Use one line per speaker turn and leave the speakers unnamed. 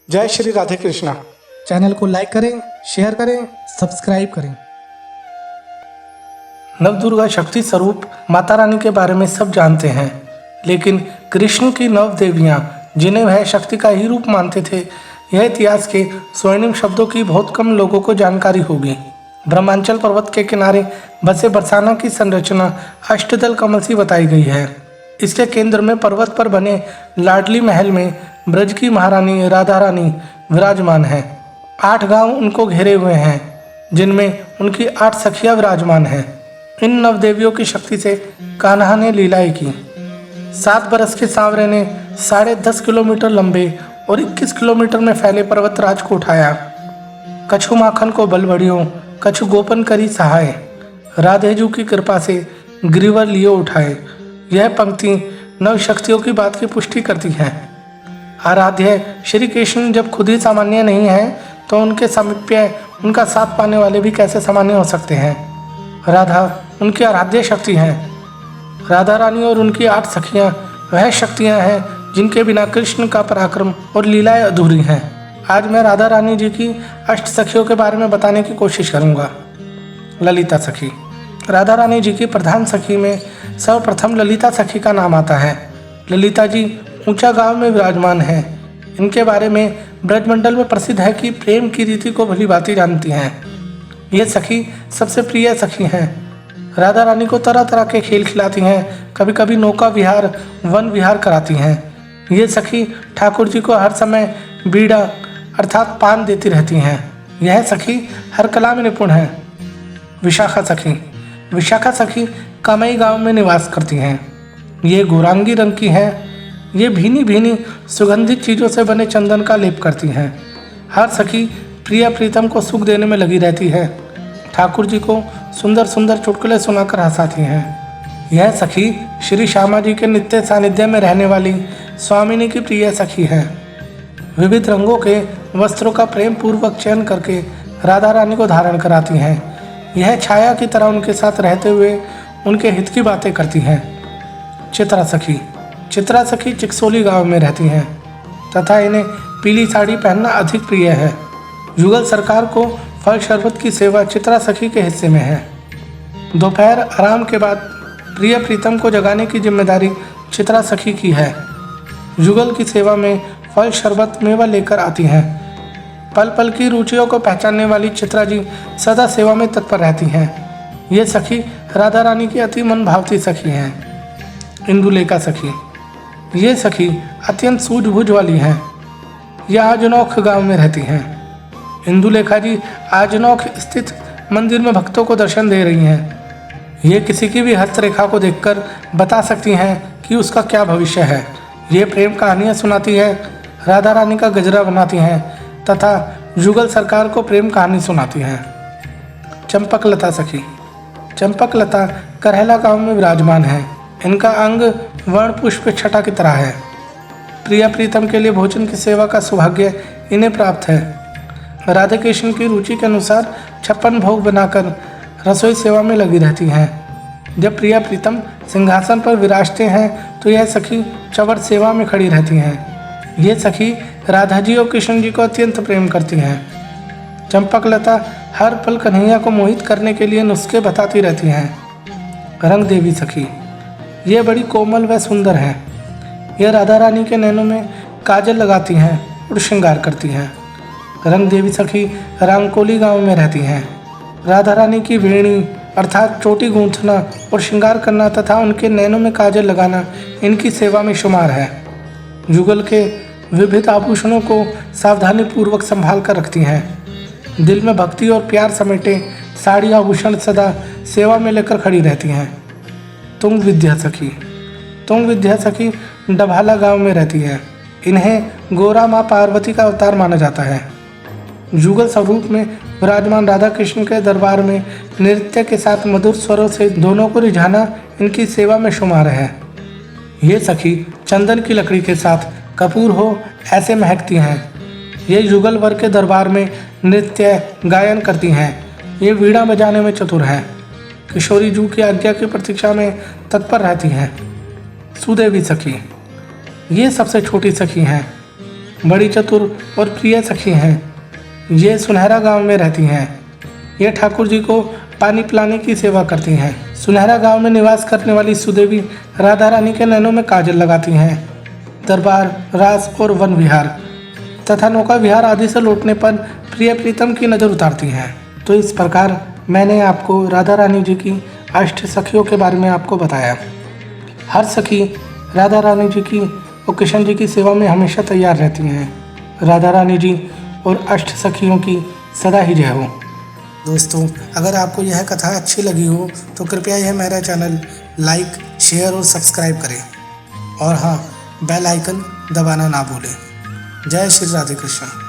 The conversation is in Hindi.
जय श्री राधे कृष्णा।
चैनल को लाइक करें, शेयर करें, सब्सक्राइब करें।
नवदुर्गा शक्ति स्वरूप माता रानी के बारे में सब जानते हैं, लेकिन कृष्ण की नव देवियाँ जिन्हें वह शक्ति का ही रूप मानते थे, यह इतिहास के स्वर्णिम शब्दों की बहुत कम लोगों को जानकारी होगी। ब्रह्मांचल पर्वत के किनारे बसे बरसाना की संरचना अष्टदल कमल सी बताई गई है। इसके केंद्र में पर्वत पर बने लाडली महल में ब्रज की महारानी राधा रानी विराजमान है। 8 गांव उनको घेरे हुए हैं, जिनमें उनकी 8 सखियां विराजमान हैं। इन नवदेवियों की शक्ति से कान्हा ने लीलाएं की। 7 बरस के सांवरे ने 10.5 किलोमीटर लंबे और 21 किलोमीटर में फैले पर्वतराज को उठाया। कछु माखन को बलबड़ियों, कछु गोपन करी सहाय, राधेजू की कृपा से गिरिवर लियो उठाए। यह पंक्ति नव शक्तियों की बात की पुष्टि करती है। आराध्य श्री कृष्ण जब खुद ही सामान्य नहीं है, तो उनके सामीप्य उनका साथ पाने वाले भी कैसे सामान्य हो सकते हैं। राधा उनकी आराध्य शक्ति हैं। राधा रानी और उनकी 8 सखियां वह शक्तियां हैं जिनके बिना कृष्ण का पराक्रम और लीलाएं अधूरी हैं। आज मैं राधा रानी जी की 8 सखियों के बारे में बताने की कोशिश करूंगा। ललिता सखी। राधा रानी जी की प्रधान सखी में सर्वप्रथम ललिता सखी का नाम आता है। ललिता जी ऊंचा गांव में विराजमान है। इनके बारे में ब्रजमंडल में प्रसिद्ध है कि प्रेम की रीति को भली भांति जानती हैं। ये सखी सबसे प्रिय सखी हैं। राधा रानी को तरह तरह के खेल खिलाती हैं, कभी कभी नौका विहार, वन विहार कराती हैं। ये सखी ठाकुर जी को हर समय बीड़ा अर्थात पान देती रहती हैं। यह सखी हर कला में निपुण है। विशाखा सखी। विशाखा सखी कामई गांव में निवास करती हैं। ये गोरांगी रंग की हैं। ये भीनी भीनी सुगंधित चीज़ों से बने चंदन का लेप करती हैं। हर सखी प्रिय प्रीतम को सुख देने में लगी रहती है। ठाकुर जी को सुंदर सुंदर चुटकुले सुनाकर हंसाती हैं। यह सखी श्री श्यामा जी के नित्य सानिध्य में रहने वाली स्वामिनी की प्रिय सखी है। विविध रंगों के वस्त्रों का प्रेम पूर्वक चयन करके राधा रानी को धारण कराती हैं। यह छाया की तरह उनके साथ रहते हुए उनके हित की बातें करती हैं। चित्रा सखी। चित्रा सखी चिकसोली गांव में रहती हैं तथा इन्हें पीली साड़ी पहनना अधिक प्रिय है। युगल सरकार को फल शरबत की सेवा चित्रा सखी के हिस्से में है। दोपहर आराम के बाद प्रिय प्रीतम को जगाने की जिम्मेदारी चित्रा सखी की है। युगल की सेवा में फल शरबत मेवा लेकर आती हैं। पल पल की रुचियों को पहचानने वाली चित्रा जी सदा सेवा में तत्पर रहती हैं। ये सखी राधा रानी की अति मन भावती सखी हैं। इंदुलेखा सखी। ये सखी अत्यंत सूझबूझ वाली हैं। यह आजनौख गांव में रहती हैं। इंदुलेखा जी आजनौख स्थित मंदिर में भक्तों को दर्शन दे रही हैं। ये किसी की भी हस्तरेखा को देखकर बता सकती हैं कि उसका क्या भविष्य है। ये प्रेम कहानियाँ सुनाती है, राधा रानी का गजरा बनाती हैं तथा युगल सरकार को प्रेम कहानी सुनाती हैं। चंपकलता सखी। चंपकलता करहला गांव में विराजमान है। इनका अंग वर्ण पुष्प छटा की तरह है। प्रिया प्रीतम के लिए भोजन की सेवा का सौभाग्य इन्हें प्राप्त है। राधे कृष्ण की रुचि के अनुसार 56 भोग बनाकर रसोई सेवा में लगी रहती हैं। जब प्रिया प्रीतम सिंहासन पर विराजते हैं तो यह सखी चवर सेवा में खड़ी रहती हैं। ये सखी राधा जी और कृष्ण जी को अत्यंत प्रेम करती हैं। चंपकलता हर पल कन्हैया को मोहित करने के लिए नुस्खे बताती रहती हैं। रंग देवी सखी। ये बड़ी कोमल व सुंदर है। यह राधा रानी के नैनों में काजल लगाती हैं और श्रृंगार करती हैं। रंग देवी सखी रामकोली गांव में रहती हैं। राधा रानी की वेणी अर्थात चोटी गूंथना और श्रृंगार करना तथा उनके नैनों में काजल लगाना इनकी सेवा में शुमार है। युगल के विविध आभूषणों को सावधानी पूर्वक संभाल कर रखती हैं। दिल में भक्ति और प्यार समेटे साड़ी आभूषण सदा सेवा में लेकर खड़ी रहती हैं। तुंग विद्या सखी। तुंग विद्या सखी डभाला गांव में रहती है। इन्हें गोरा माँ पार्वती का अवतार माना जाता है। युगल स्वरूप में विराजमान राधा कृष्ण के दरबार में नृत्य के साथ मधुर स्वरों से दोनों को रिझाना इनकी सेवा में शुमार है। ये सखी चंदन की लकड़ी के साथ कपूर हो ऐसे महकती हैं। ये युगल वर्ग के दरबार में नृत्य गायन करती हैं। ये वीणा बजाने में चतुर हैं। किशोरी जू की आज्ञा की प्रतीक्षा में तत्पर रहती हैं। सुदेवी सखी। ये सबसे छोटी सखी हैं। बड़ी चतुर और प्रिय सखी हैं। ये सुनहरा गांव में रहती हैं। ये ठाकुर जी को पानी पिलाने की सेवा करती हैं। सुनहरा गांव में निवास करने वाली सुदेवी राधा रानी के नैनों में काजल लगाती हैं। दरबार, रास और वन विहार तथा नौका विहार आदि से लौटने पर प्रिय प्रीतम की नज़र उतारती हैं। तो इस प्रकार मैंने आपको राधा रानी जी की अष्ट सखियों के बारे में आपको बताया। हर सखी राधा रानी जी की और कृष्ण जी की सेवा में हमेशा तैयार रहती हैं। राधा रानी जी और अष्ट सखियों की सदा ही जय हो। दोस्तों, अगर आपको यह कथा अच्छी लगी हो तो कृपया यह मेरा चैनल लाइक, शेयर और सब्सक्राइब करें। और हाँ, बेल आइकन दबाना ना भूलें। जय श्री राधे कृष्ण।